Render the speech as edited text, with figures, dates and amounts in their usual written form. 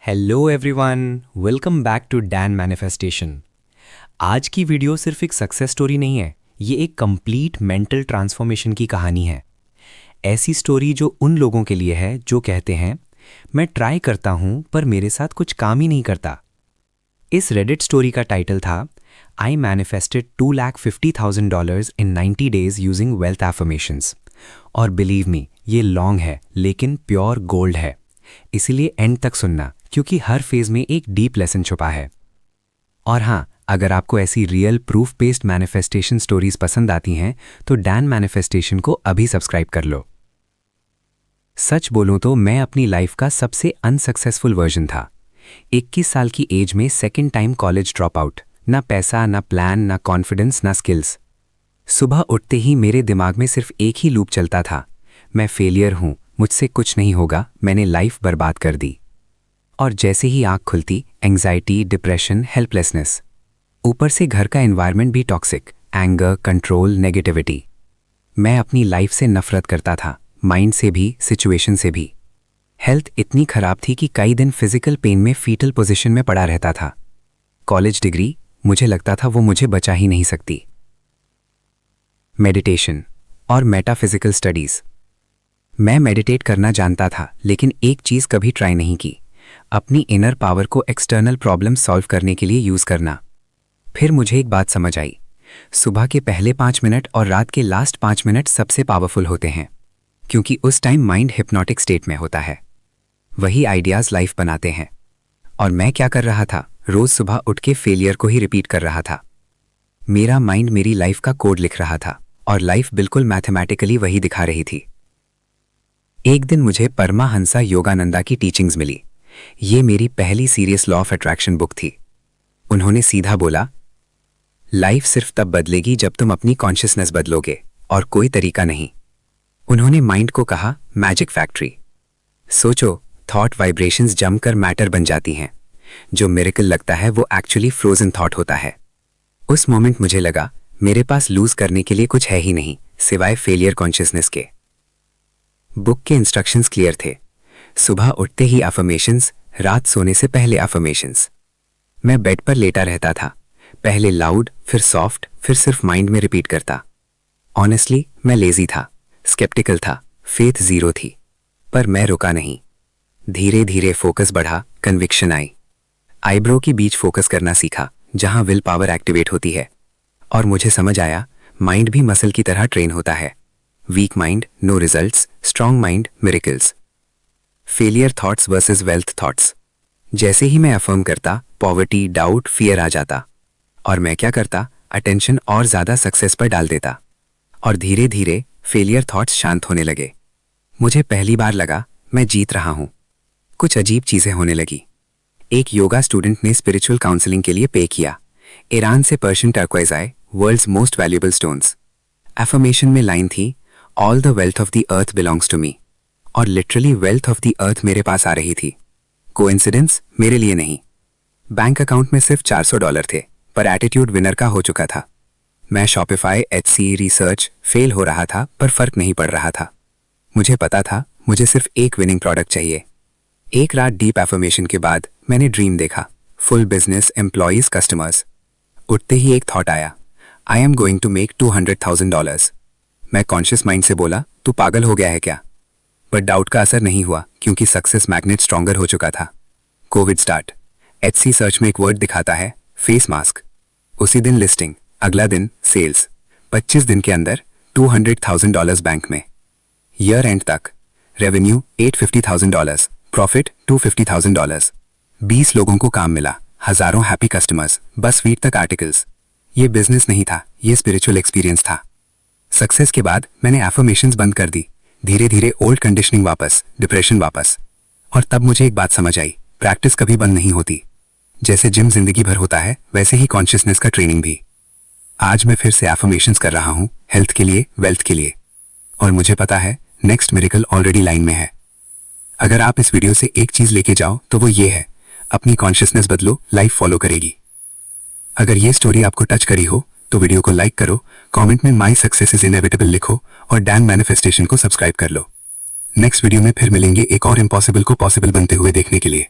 Hello everyone, welcome back to Dan manifestation. आज की video सिर्फ एक सक्सेस स्टोरी नहीं है, ये एक कंप्लीट मेंटल ट्रांसफॉर्मेशन की कहानी है। ऐसी स्टोरी जो उन लोगों के लिए है जो कहते हैं मैं ट्राई करता हूं पर मेरे साथ कुछ काम ही नहीं करता। इस रेडिट स्टोरी का टाइटल था आई मैनिफेस्टेड $250,000 इन 90 days यूजिंग वेल्थ एफर्मेशंस। और बिलीव मी, ये लॉन्ग है लेकिन प्योर गोल्ड है, इसीलिए एंड तक सुनना क्योंकि हर फेज में एक डीप लेसन छुपा है। और हाँ, अगर आपको ऐसी real proof based manifestation stories पसंद आती हैं तो डैन मैनिफेस्टेशन को अभी सब्सक्राइब कर लो। सच बोलूं तो मैं अपनी लाइफ का सबसे अनसक्सेसफुल वर्जन था। 21 साल की एज में second time college drop out, ना पैसा, ना प्लान, ना कॉन्फिडेंस, ना स्किल्स। सुबह उठते ही मेरे दिमाग में सिर्फ एक ही लूप चलता था, मैं फेलियर हूं, मुझसे कुछ नहीं होगा, मैंने लाइफ बर्बाद कर दी। और जैसे ही आंख खुलती, एंजाइटी, डिप्रेशन, हेल्पलेसनेस। ऊपर से घर का एनवायरनमेंट भी टॉक्सिक, एंगर, कंट्रोल, नेगेटिविटी। मैं अपनी लाइफ से नफरत करता था, माइंड से भी, सिचुएशन से भी। हेल्थ इतनी खराब थी कि कई दिन फिजिकल पेन में फीटल पोजीशन में पड़ा रहता था। कॉलेज डिग्री, मुझे लगता था वो मुझे बचा ही नहीं सकती। मेडिटेशन और मेटाफिजिकल स्टडीज। मैं मेडिटेट करना जानता था लेकिन एक चीज कभी ट्राई नहीं की, अपनी इनर पावर को एक्सटर्नल प्रॉब्लम सॉल्व करने के लिए यूज करना। फिर मुझे एक बात समझ आई, सुबह के पहले 5 मिनट और रात के लास्ट 5 मिनट सबसे पावरफुल होते हैं, क्योंकि उस टाइम माइंड हिप्नोटिक स्टेट में होता है। वही आइडियाज लाइफ बनाते हैं। और मैं क्या कर रहा था, रोज सुबह उठ के फेलियर को ही रिपीट कर रहा था। मेरा माइंड मेरी लाइफ का कोड लिख रहा था और लाइफ बिल्कुल मैथमेटिकली वही दिखा रही थी। एक दिन मुझे परमाहंसा योगानंदा की टीचिंग्स मिली। ये मेरी पहली serious law of attraction book थी। उन्होंने सीधा बोला, लाइफ सिर्फ तब बदलेगी जब तुम अपनी कॉन्शियसनेस बदलोगे, और कोई तरीका नहीं। उन्होंने माइंड को कहा, मैजिक फैक्ट्री। सोचो, थॉट वाइब्रेशंस जमकर मैटर बन जाती हैं। जो मिरेकल लगता है वो एक्चुअली फ्रोजन थॉट होता है। उस मोमेंट मुझे लगा मेरे पास लूज करने के लिए कुछ है ही नहीं सिवाय फेलियर कॉन्शियसनेस के। बुक के इंस्ट्रक्शंस क्लियर थे, सुबह उठते ही अफर्मेशंस, रात सोने से पहले अफर्मेशंस। मैं बेड पर लेटा रहता था, पहले लाउड, फिर सॉफ्ट, फिर सिर्फ माइंड में रिपीट करता। ऑनेस्टली मैं लेजी था, स्केप्टिकल था, फेथ जीरो थी, पर मैं रुका नहीं। धीरे धीरे फोकस बढ़ा, कन्विक्शन आई। आईब्रो के बीच फोकस करना सीखा, जहां विल पावर एक्टिवेट होती है। और मुझे समझ आया, माइंड भी मसल की तरह ट्रेन होता है। Weak mind, no results, strong mind, miracles. Failure thoughts versus wealth thoughts. जैसे ही मैं अफर्म करता, पॉवर्टी, डाउट, फियर आ जाता। और मैं क्या करता, अटेंशन और ज्यादा सक्सेस पर डाल देता। और धीरे धीरे फेलियर थॉट्स शांत होने लगे। मुझे पहली बार लगा मैं जीत रहा हूं। कुछ अजीब चीजें होने लगी। एक योगा स्टूडेंट ने स्पिरिचुअल काउंसलिंग के लिए पे किया। ईरान से पर्शियन टर्क्वाइज आए, world's most valuable stones. Affirmation में लाइन थी, all the wealth of the earth belongs to me. और literally wealth of the earth मेरे पास आ रही थी। कोइंसिडेंस? मेरे लिए नहीं। बैंक अकाउंट में सिर्फ $400 थे, पर एटीट्यूड विनर का हो चुका था। मैं शॉपिफाई, एचसी, रिसर्च फेल हो रहा था, पर फर्क नहीं पड़ रहा था। मुझे पता था मुझे सिर्फ एक विनिंग प्रोडक्ट चाहिए। एक रात डीप एफर्मेशन के बाद मैंने ड्रीम देखा, फुल बिजनेस, एम्प्लॉयज, कस्टमर्स। उठते ही एक थॉट आया, I am going to make $200,000। मैं कॉन्शियस माइंड से बोला, तू पागल हो गया है क्या? बट डाउट का असर नहीं हुआ, क्योंकि सक्सेस मैग्नेट स्ट्रॉन्गर हो चुका था। Covid start. एचसी सर्च में एक वर्ड दिखाता है, फेस मास्क। उसी दिन लिस्टिंग, अगला दिन सेल्स। 25 दिन के अंदर $200,000 बैंक में। ईयर एंड तक रेवेन्यू $850,000, प्रॉफिट $250,000। 20 लोगों को काम मिला, हजारों हैप्पी कस्टमर्स, बस फीड तक आर्टिकल्स। ये बिजनेस नहीं था, ये स्पिरिचुअल एक्सपीरियंस था। सक्सेस के बाद मैंने एफर्मेशंस बंद कर दी। धीरे धीरे ओल्ड कंडीशनिंग वापस, डिप्रेशन वापस। और तब मुझे एक बात समझ आई, प्रैक्टिस कभी बंद नहीं होती। जैसे जिम जिंदगी भर होता है, वैसे ही कॉन्शियसनेस का ट्रेनिंग भी। आज मैं फिर से एफर्मेशंस कर रहा हूं, हेल्थ के लिए, वेल्थ के लिए। और मुझे पता है नेक्स्ट मिरेकल ऑलरेडी लाइन में है। अगर आप इस वीडियो से एक चीज लेके जाओ तो वो ये है, अपनी कॉन्शियसनेस बदलो, लाइफ फॉलो करेगी। अगर ये स्टोरी आपको टच करी हो तो वीडियो को लाइक करो, कमेंट में माई सक्सेस इज इनएविटेबल लिखो और डैन मैनिफेस्टेशन को सब्सक्राइब कर लो। नेक्स्ट वीडियो में फिर मिलेंगे एक और इम्पॉसिबल को पॉसिबल बनते हुए देखने के लिए।